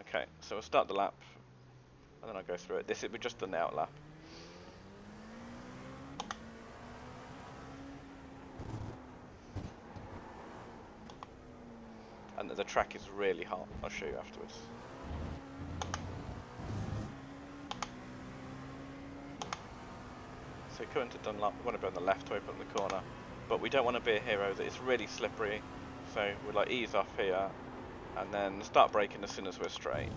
Okay, so we'll start the lap, and then I'll go through it. We've just done the out lap. And the track is really hot. I'll show you afterwards. So coming to Dunlop, we want to be on the left to open up the corner, but we don't want to be a hero that is really slippery. So we'll like ease off here, and then start braking as soon as we're straight.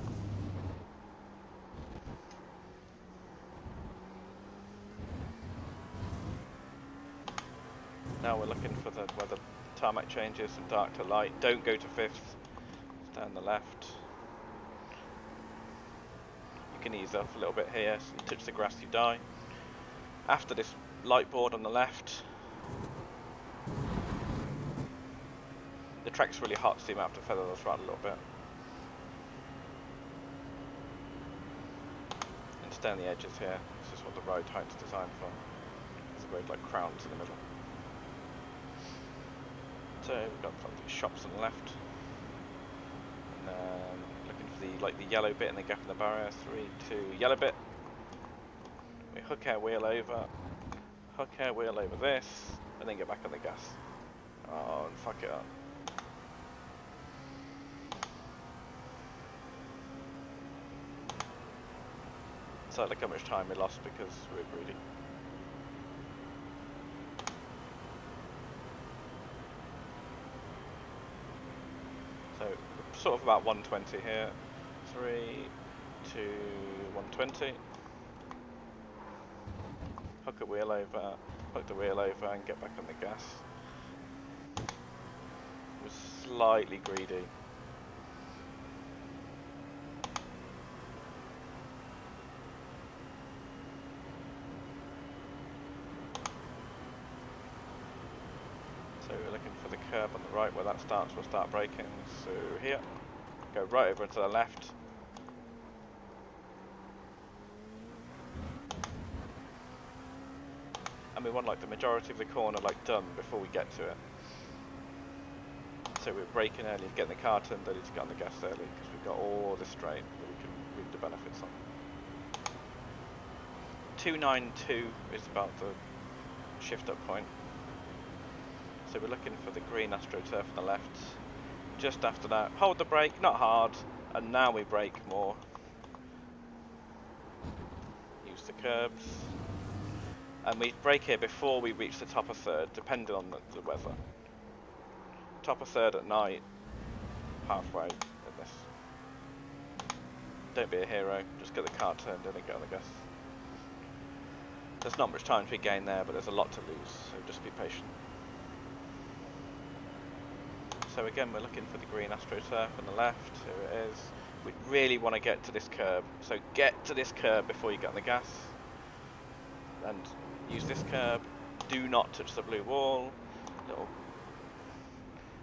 Now we're looking for where the tarmac changes from dark to light. Don't go to fifth. Stay on the left. You can ease off a little bit here. So you touch the grass, you die. After this light board on the left, the track's really hot, so you might have to feather those around a little bit. And stay on the edges here. This is what the road height's designed for. There's a road like crowns in the middle. So we've got these shops on the left. And then looking for the yellow bit in the gap in the barrier. 3, 2, yellow bit. We hook our wheel over. Hook our wheel over this. And then get back on the gas. Oh, and fuck it up. So look how much time we lost because we were greedy. So sort of about 120 here. 3, 2, 120. Hook the wheel over, hook the wheel over and get back on the gas. We're slightly greedy. So we're looking for the curb on the right where that starts, we'll start braking. So here, go right over to the left. And we want like the majority of the corner like done before we get to it. So we're braking early, getting the car turned ready to get on the gas early because we've got all this straight that we can reap the benefits on. 292 is about the shift up point. So we're looking for the green AstroTurf on the left. Just after that, hold the brake, not hard, and now we brake more. Use the curbs. And we brake here before we reach the top of third, depending on the weather. Top of third at night, halfway in this. Don't be a hero, just get the car turned in and get on the gas. There's not much time to be gained there, but there's a lot to lose, so just be patient. So again, we're looking for the green AstroTurf on the left, here it is. We really want to get to this curb, so get to this curb before you get on the gas. And use this curb, do not touch the blue wall.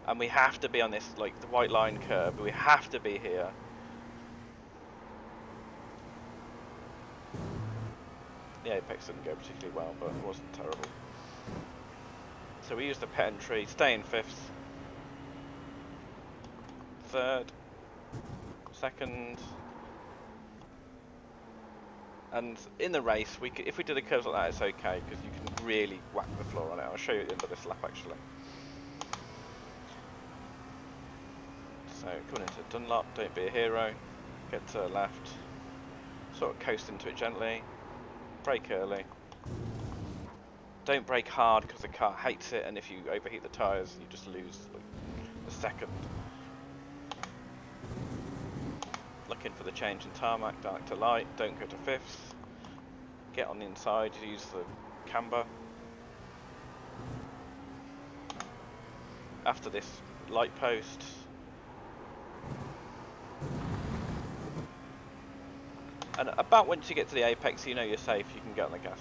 And we have to be on this, like the white line curb, we have to be here. The apex didn't go particularly well, but it wasn't terrible. So we use the pet entry, stay in fifth. Third, second, and in the race, if we do the curves like that, it's okay because you can really whack the floor on it. I'll show you at the end of this lap actually. So coming into Dunlop, don't be a hero, get to the left, sort of coast into it gently, brake early. Don't brake hard because the car hates it, and if you overheat the tyres, you just lose like a second. Looking for the change in tarmac, dark to light, don't go to fifth. Get on the inside, use the camber. After this light post, and about once you get to the apex, you know you're safe, you can get on the gas.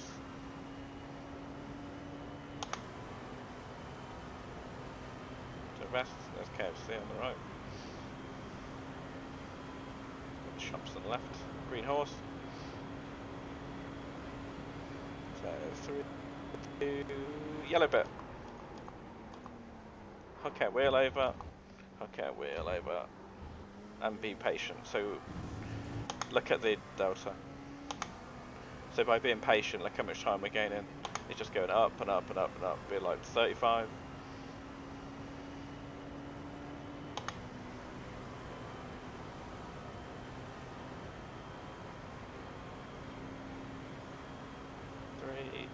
To rest, there's KFC on the right. Shops on the left, green horse. So 3, 2, yellow bit. Hook our wheel over, hook our wheel over, and be patient. So look at the delta. So by being patient, look how much time we're gaining. It's just going up and up and up and up. Be like 35.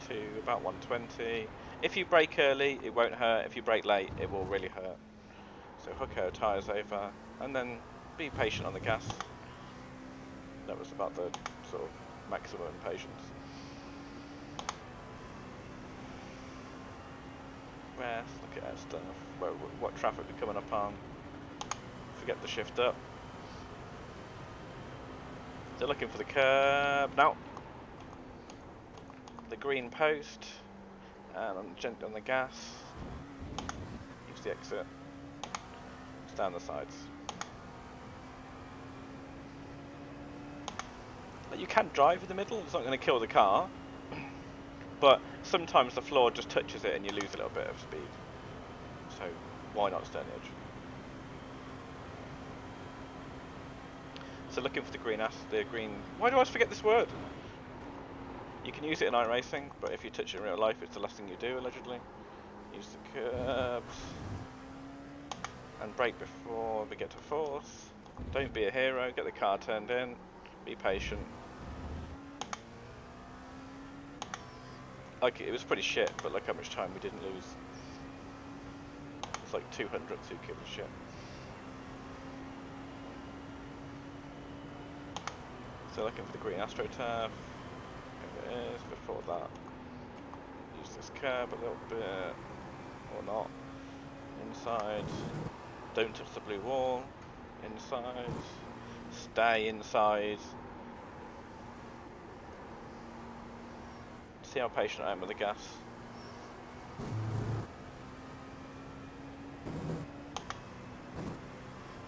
To about 120. If you brake early, it won't hurt. If you brake late, it will really hurt. So hook our tyres over, and then be patient on the gas. That was about the sort of maximum patience. Rest, look at our stuff. What traffic we're coming up on. Forget the shift up. Still looking for the curb. Now, the green post, and I'm gently on the gas. Use the exit. It's down the sides. You can drive in the middle. It's not going to kill the car, but sometimes the floor just touches it and you lose a little bit of speed. So why not stay on the edge? So looking for the green why do I always forget this word? You can use it in iRacing, but if you touch it in real life, it's the last thing you do, allegedly. Use the curbs. And brake before we get to fourth. Don't be a hero, get the car turned in. Be patient. Like, it was pretty shit, but look how much time we didn't lose. It's like 200 to give a shit. So looking for the green AstroTurf. There it is. Before that, use this curb a little bit, or not. Inside. Don't touch the blue wall. Inside. Stay inside. See how patient I am with the gas.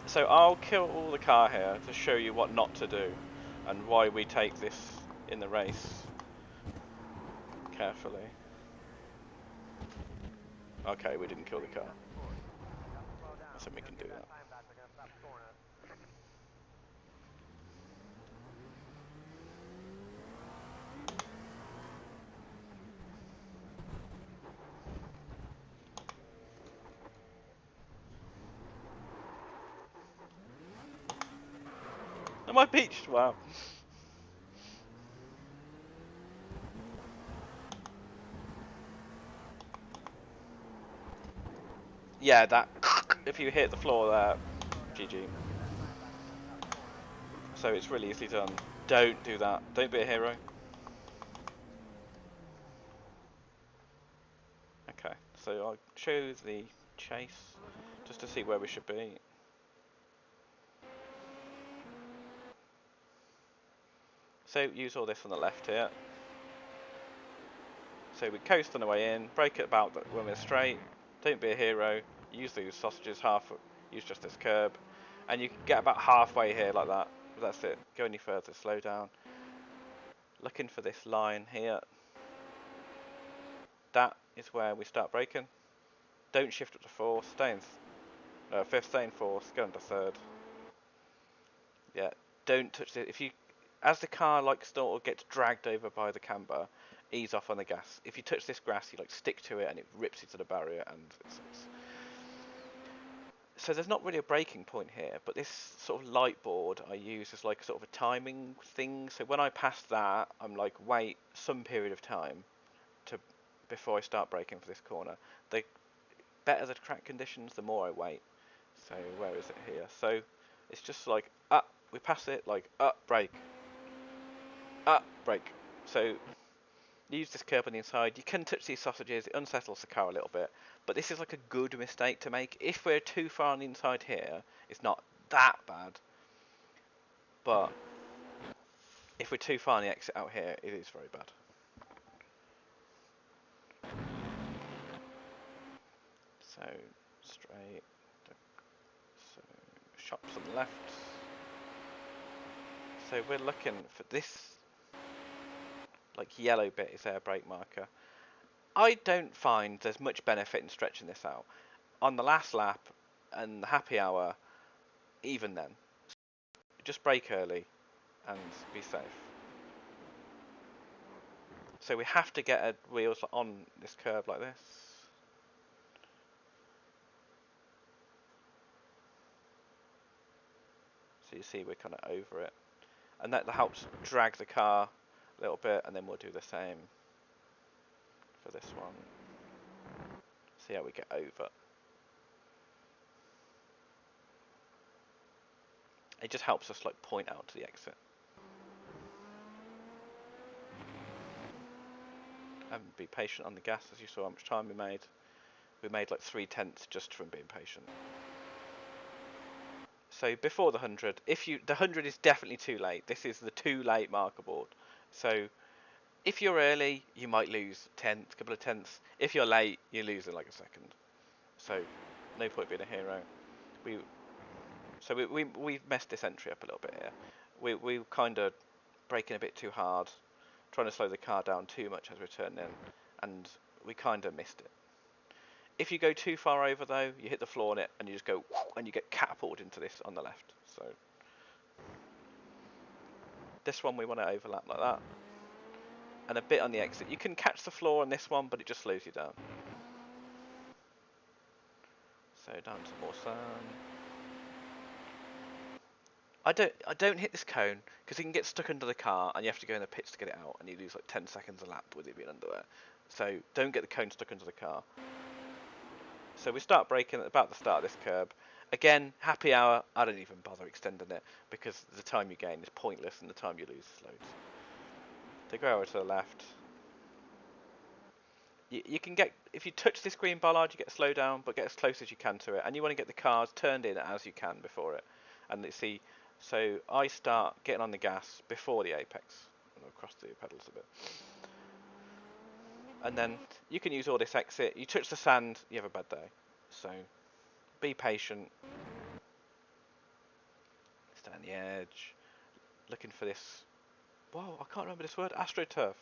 So I'll kill the car here to show you what not to do and why we take this in the race carefully. Okay, we didn't kill the car. So we can do that. Am I beached? Wow. Yeah, that if you hit the floor there, GG. So it's really easily done. Don't do that. Don't be a hero. Okay, so I'll show you the chase just to see where we should be. So use all this on the left here. So we coast on the way in, brake it about when we're straight, don't be a hero, use these sausages use just this curb, and you can get about halfway here like that. That's it. Go any further, slow down. Looking for this line here. That is where we start braking. Don't shift up to fourth, fifth, stay in fourth, go into third. Yeah, don't touch it. As the car sort of gets dragged over by the camber, ease off on the gas. If you touch this grass, you stick to it and it rips into the barrier, and so there's not really a braking point here, but this sort of light board I use as like sort of a timing thing. So when I pass that, I'm like, wait some period of time before I start braking for this corner. The better the track conditions, the more I wait. So where is it here? So it's just like we pass it, brake, brake. So use this curb on the inside. You can touch these sausages, it unsettles the car a little bit, but this is like a good mistake to make. If we're too far on the inside here, it's not that bad, but if we're too far on the exit out here, it is very bad. So straight, so shops on the left. So we're looking for this yellow bit is our brake marker. I don't find there's much benefit in stretching this out. On the last lap and the happy hour, even then, just brake early and be safe. So we have to get our wheels on this curb like this. So you see we're kind of over it. And that helps drag the car a little bit, and then we'll do the same for this one. See how we get over. It just helps us like point out to the exit. And be patient on the gas, as you saw how much time we made. We made like 3/10 just from being patient. So before the 100, the 100 is definitely too late. This is the too late marker board. So if you're early, you might lose a couple of tenths. If you're late, you lose in like a second. So no point being a hero. We've messed this entry up a little bit here. We kind of braking a bit too hard, trying to slow the car down too much as we're turning in, and we kind of missed it. If you go too far over though, you hit the floor on it and you just go and you get catapulted into this on the left. So this one we want to overlap like that. And a bit on the exit. You can catch the floor on this one, but it just slows you down. So down to more sun. I don't hit this cone because you can get stuck under the car and you have to go in the pits to get it out, and you lose like 10 seconds a lap with it being under there. So don't get the cone stuck under the car. So we start braking at about the start of this curb. Again, happy hour, I don't even bother extending it because the time you gain is pointless and the time you lose is loads. So go over to the left. You can get, if you touch this green bollard, you get a slow down, but get as close as you can to it. And you want to get the cars turned in as you can before it. And see, so I start getting on the gas before the apex. And I'll cross the pedals a bit. And then you can use all this exit. You touch the sand, you have a bad day. So be patient. Stay on the edge. Looking for this. Whoa, I can't remember this word. AstroTurf.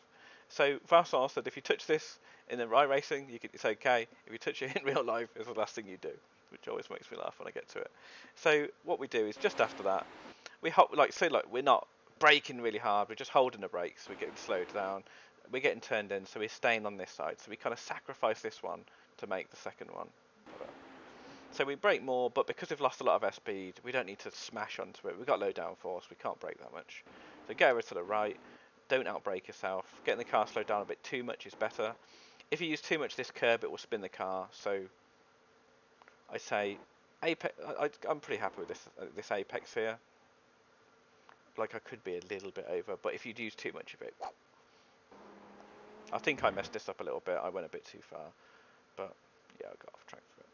So Varsar said if you touch this in the iRacing, it's okay. If you touch it in real life, it's the last thing you do, which always makes me laugh when I get to it. So what we do is just after that, we we're not braking really hard. We're just holding the brakes. We're getting slowed down. We're getting turned in, so we're staying on this side. So we kind of sacrifice this one to make the second one. So we brake more, but because we've lost a lot of our speed, we don't need to smash onto it. We've got low downforce. We can't brake that much. So go over to the right. Don't outbrake yourself. Getting the car slowed down a bit too much is better. If you use too much this curb, it will spin the car. So I say apex. I'm pretty happy with this apex here. Like I could be a little bit over, but if you'd use too much of it, I think I messed this up a little bit. I went a bit too far, but yeah, I got off track for it.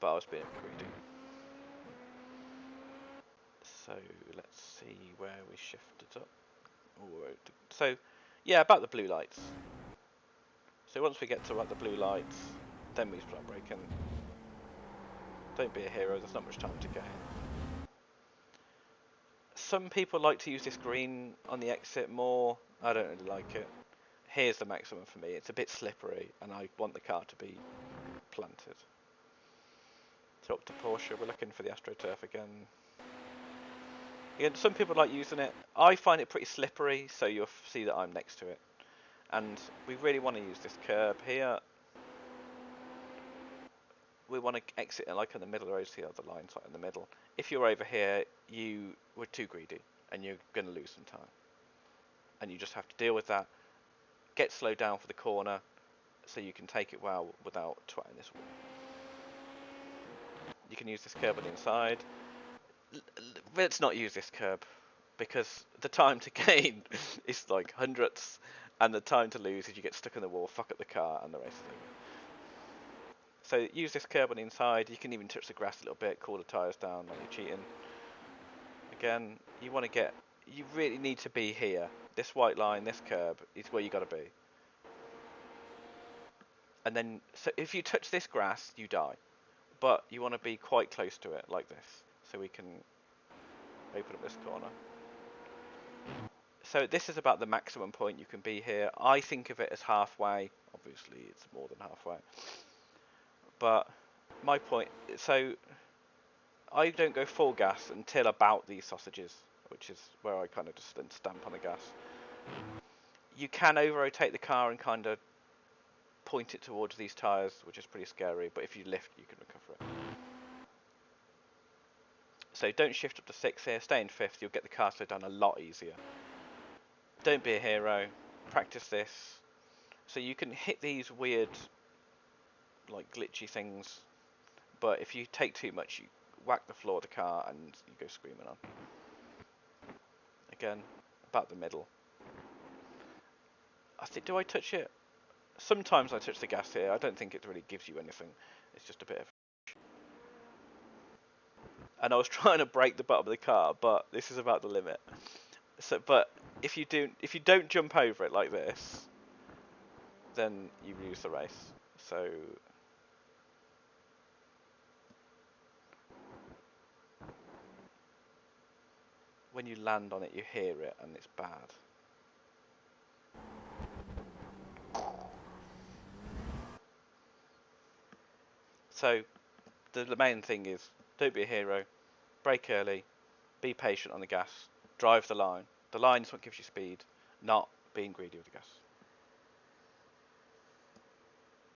But I was being greedy. So let's see where we shifted up. So yeah, about the blue lights. So once we get to the blue lights, then we start braking. Don't be a hero, there's not much time to gain. Some people like to use this green on the exit more. I don't really like it. Here's the maximum for me. It's a bit slippery and I want the car to be planted. So up to Porsche, we're looking for the AstroTurf again. Again, some people like using it. I find it pretty slippery, so you'll see that I'm next to it. And we really want to use this curb here. We want to exit like in the middle road, see the lines like in the middle. If you're over here, you were too greedy and you're going to lose some time. And you just have to deal with that. Get slowed down for the corner so you can take it well without twatting this wall. You can use this curb on the inside. Let's not use this curb because the time to gain is like hundredths and the time to lose is you get stuck in the wall, fuck up the car and the race is over. So use this curb on the inside. You can even touch the grass a little bit, cool the tyres down when you're cheating. Again, you really need to be here. This white line, this curb is where you got to be. And then, so if you touch this grass, you die. But you want to be quite close to it, like this, so we can open up this corner. So this is about the maximum point you can be here. I think of it as halfway. Obviously, it's more than halfway. But my point, so I don't go full gas until about these sausages, which is where I kind of just then stamp on the gas. You can over-rotate the car and kind of point it towards these tyres, which is pretty scary, but if you lift, you can recover it. So don't shift up to 6 here, stay in 5th, you'll get the car slowed down a lot easier. Don't be a hero, practice this. So you can hit these weird, like glitchy things, but if you take too much, you whack the floor of the car and you go screaming on. Again, about the middle. Do I touch it? Sometimes I touch the gas here. I don't think it really gives you anything. It's just a bit of... And I was trying to brake the bottom of the car, but this is about the limit. So, but if you don't jump over it like this, then you lose the race. So when you land on it, you hear it, and it's bad. So the main thing is, don't be a hero, brake early, be patient on the gas, drive the line. The line is what gives you speed, not being greedy with the gas.